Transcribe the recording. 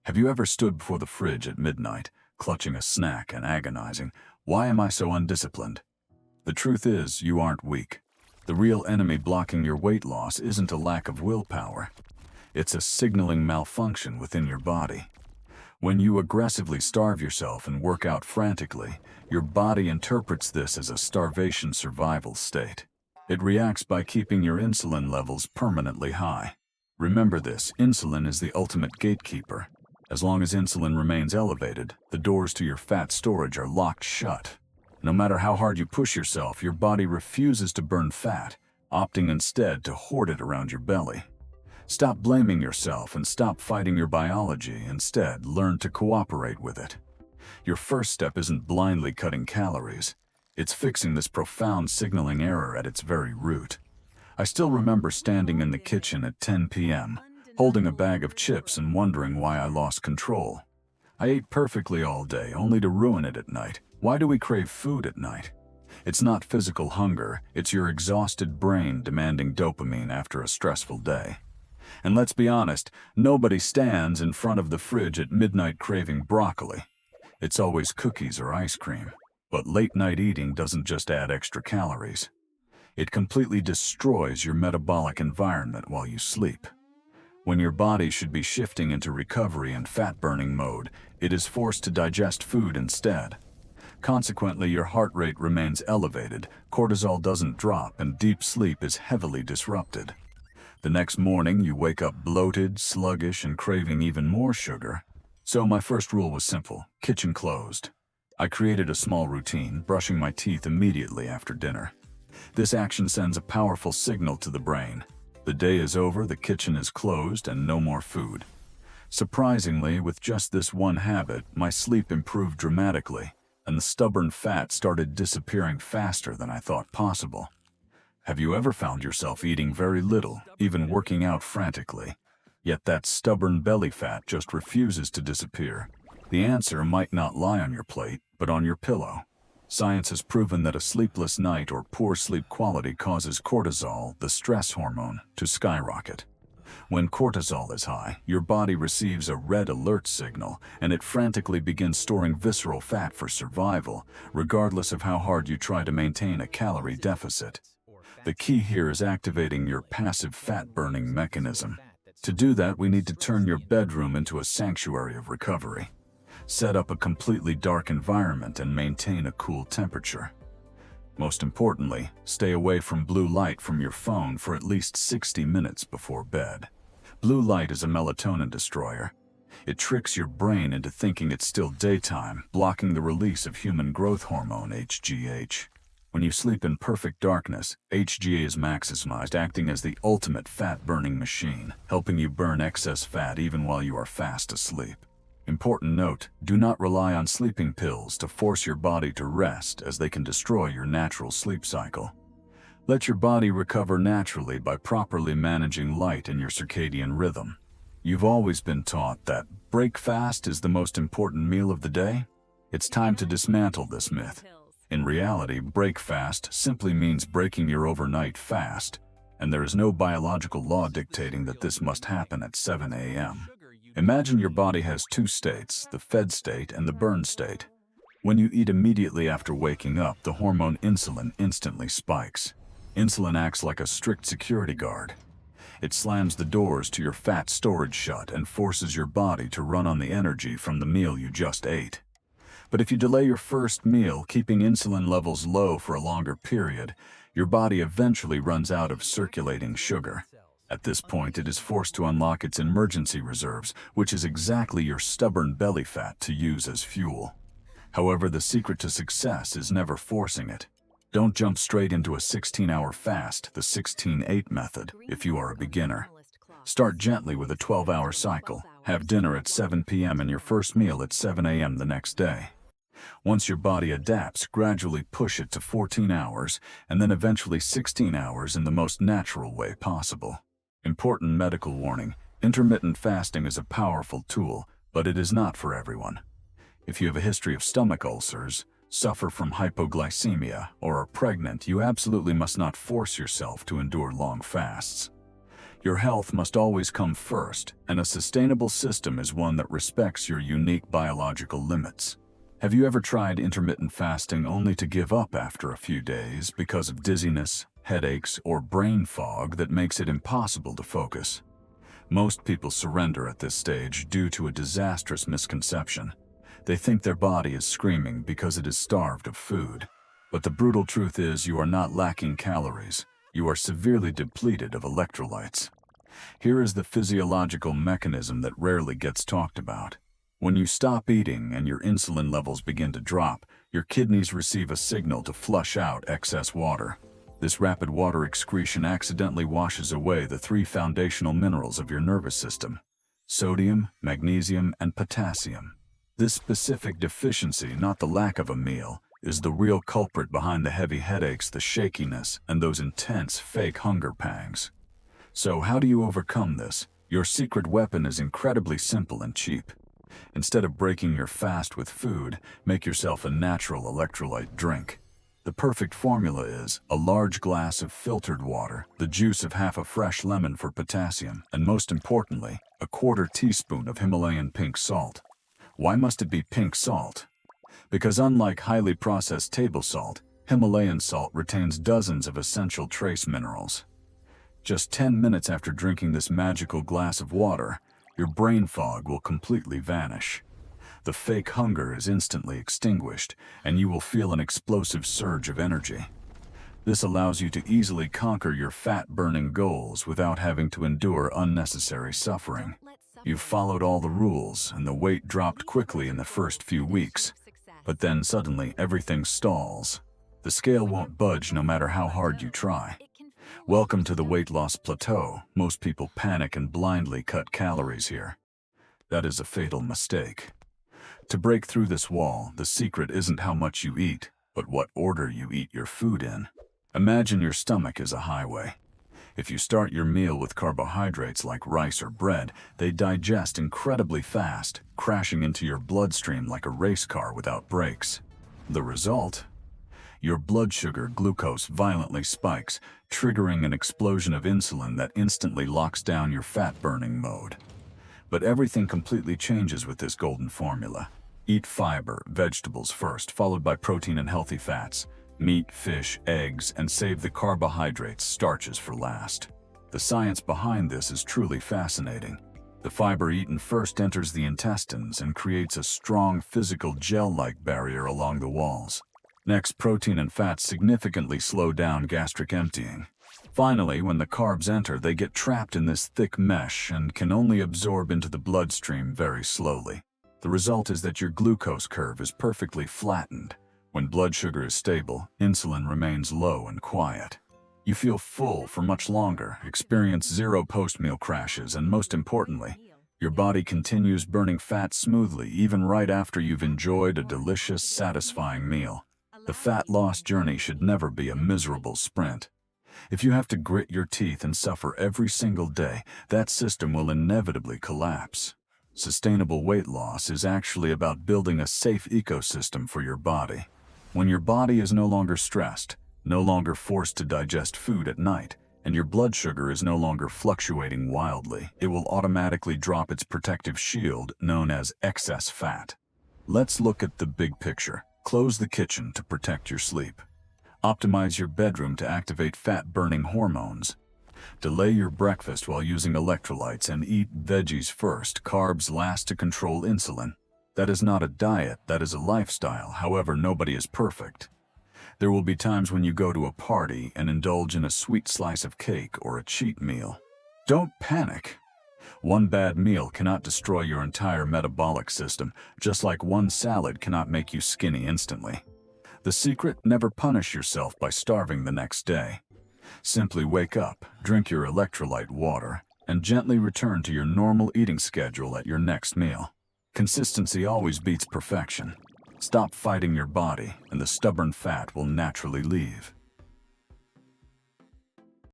Have you ever stood before the fridge at midnight, clutching a snack and agonizing, "Why am I so undisciplined?" The truth is, you aren't weak. The real enemy blocking your weight loss isn't a lack of willpower. It's a signaling malfunction within your body. When you aggressively starve yourself and work out frantically, your body interprets this as a starvation survival state. It reacts by keeping your insulin levels permanently high. Remember this, insulin is the ultimate gatekeeper. As long as insulin remains elevated, the doors to your fat storage are locked shut. No matter how hard you push yourself, your body refuses to burn fat, opting instead to hoard it around your belly. Stop blaming yourself and stop fighting your biology. Instead, learn to cooperate with it. Your first step isn't blindly cutting calories. It's fixing this profound signaling error at its very root. I still remember standing in the kitchen at 10 p.m., holding a bag of chips and wondering why I lost control. I ate perfectly all day, only to ruin it at night. Why do we crave food at night? It's not physical hunger, it's your exhausted brain demanding dopamine after a stressful day. And let's be honest, nobody stands in front of the fridge at midnight craving broccoli. It's always cookies or ice cream. But late-night eating doesn't just add extra calories. It completely destroys your metabolic environment while you sleep. When your body should be shifting into recovery and fat-burning mode, it is forced to digest food instead. Consequently, your heart rate remains elevated, cortisol doesn't drop, and deep sleep is heavily disrupted. The next morning, you wake up bloated, sluggish, and craving even more sugar. So my first rule was simple: kitchen closed. I created a small routine, brushing my teeth immediately after dinner. This action sends a powerful signal to the brain. The day is over, the kitchen is closed, and no more food. Surprisingly, with just this one habit, my sleep improved dramatically, and the stubborn fat started disappearing faster than I thought possible. Have you ever found yourself eating very little, even working out frantically? Yet that stubborn belly fat just refuses to disappear. The answer might not lie on your plate, but on your pillow. Science has proven that a sleepless night or poor sleep quality causes cortisol, the stress hormone, to skyrocket. When cortisol is high, your body receives a red alert signal, and it frantically begins storing visceral fat for survival, regardless of how hard you try to maintain a calorie deficit. The key here is activating your passive fat-burning mechanism. To do that, we need to turn your bedroom into a sanctuary of recovery. Set up a completely dark environment and maintain a cool temperature. Most importantly, stay away from blue light from your phone for at least 60 minutes before bed. Blue light is a melatonin destroyer. It tricks your brain into thinking it's still daytime, blocking the release of human growth hormone, HGH. When you sleep in perfect darkness, HGH is maximized, acting as the ultimate fat-burning machine, helping you burn excess fat even while you are fast asleep. Important note, do not rely on sleeping pills to force your body to rest, as they can destroy your natural sleep cycle. Let your body recover naturally by properly managing light and your circadian rhythm. You've always been taught that break fast is the most important meal of the day. It's time to dismantle this myth. In reality, break fast simply means breaking your overnight fast, and there is no biological law dictating that this must happen at 7 a.m. Imagine your body has two states, the fed state and the burn state. When you eat immediately after waking up, the hormone insulin instantly spikes. Insulin acts like a strict security guard. It slams the doors to your fat storage shut and forces your body to run on the energy from the meal you just ate. But if you delay your first meal, keeping insulin levels low for a longer period, your body eventually runs out of circulating sugar. At this point, it is forced to unlock its emergency reserves, which is exactly your stubborn belly fat to use as fuel. However, the secret to success is never forcing it. Don't jump straight into a 16-hour fast, the 16-8 method, if you are a beginner. Start gently with a 12-hour cycle. Have dinner at 7 p.m. and your first meal at 7 a.m. the next day. Once your body adapts, gradually push it to 14 hours, and then eventually 16 hours in the most natural way possible. Important medical warning: intermittent fasting is a powerful tool, but it is not for everyone. If you have a history of stomach ulcers, suffer from hypoglycemia, or are pregnant, you absolutely must not force yourself to endure long fasts. Your health must always come first, and a sustainable system is one that respects your unique biological limits. Have you ever tried intermittent fasting only to give up after a few days because of dizziness, headaches, or brain fog that makes it impossible to focus? Most people surrender at this stage due to a disastrous misconception. They think their body is screaming because it is starved of food. But the brutal truth is you are not lacking calories. You are severely depleted of electrolytes. Here is the physiological mechanism that rarely gets talked about. When you stop eating and your insulin levels begin to drop, your kidneys receive a signal to flush out excess water. This rapid water excretion accidentally washes away the three foundational minerals of your nervous system: sodium, magnesium, and potassium. This specific deficiency, not the lack of a meal, is the real culprit behind the heavy headaches, the shakiness, and those intense fake hunger pangs. So how do you overcome this? Your secret weapon is incredibly simple and cheap. Instead of breaking your fast with food, make yourself a natural electrolyte drink. The perfect formula is a large glass of filtered water, the juice of half a fresh lemon for potassium, and most importantly, a quarter teaspoon of Himalayan pink salt. Why must it be pink salt? Because unlike highly processed table salt, Himalayan salt retains dozens of essential trace minerals. Just 10 minutes after drinking this magical glass of water, your brain fog will completely vanish. The fake hunger is instantly extinguished, and you will feel an explosive surge of energy. This allows you to easily conquer your fat-burning goals without having to endure unnecessary suffering. You've followed all the rules, and the weight dropped quickly in the first few weeks. But then suddenly everything stalls. The scale won't budge no matter how hard you try. Welcome to the weight loss plateau. Most people panic and blindly cut calories here. That is a fatal mistake. To break through this wall, the secret isn't how much you eat, but what order you eat your food in. Imagine your stomach is a highway. If you start your meal with carbohydrates like rice or bread, they digest incredibly fast, crashing into your bloodstream like a race car without brakes. The result? Your blood sugar glucose violently spikes, triggering an explosion of insulin that instantly locks down your fat-burning mode. But everything completely changes with this golden formula. Eat fiber, vegetables first, followed by protein and healthy fats. Meat, fish, eggs, and save the carbohydrates, starches for last. The science behind this is truly fascinating. The fiber eaten first enters the intestines and creates a strong physical gel-like barrier along the walls. Next, protein and fats significantly slow down gastric emptying. Finally, when the carbs enter, they get trapped in this thick mesh and can only absorb into the bloodstream very slowly. The result is that your glucose curve is perfectly flattened. When blood sugar is stable, insulin remains low and quiet. You feel full for much longer, experience zero post-meal crashes, and most importantly, your body continues burning fat smoothly even right after you've enjoyed a delicious, satisfying meal. The fat loss journey should never be a miserable sprint. If you have to grit your teeth and suffer every single day, that system will inevitably collapse. Sustainable weight loss is actually about building a safe ecosystem for your body. When your body is no longer stressed, no longer forced to digest food at night, and your blood sugar is no longer fluctuating wildly, it will automatically drop its protective shield known as excess fat. Let's look at the big picture. Close the kitchen to protect your sleep. Optimize your bedroom to activate fat-burning hormones. Delay your breakfast while using electrolytes and eat veggies first, carbs last to control insulin. That is not a diet, that is a lifestyle. However, nobody is perfect. There will be times when you go to a party and indulge in a sweet slice of cake or a cheat meal. Don't panic. One bad meal cannot destroy your entire metabolic system, just like one salad cannot make you skinny instantly. The secret: never punish yourself by starving the next day. Simply wake up, drink your electrolyte water, and gently return to your normal eating schedule at your next meal. Consistency always beats perfection. Stop fighting your body, and the stubborn fat will naturally leave.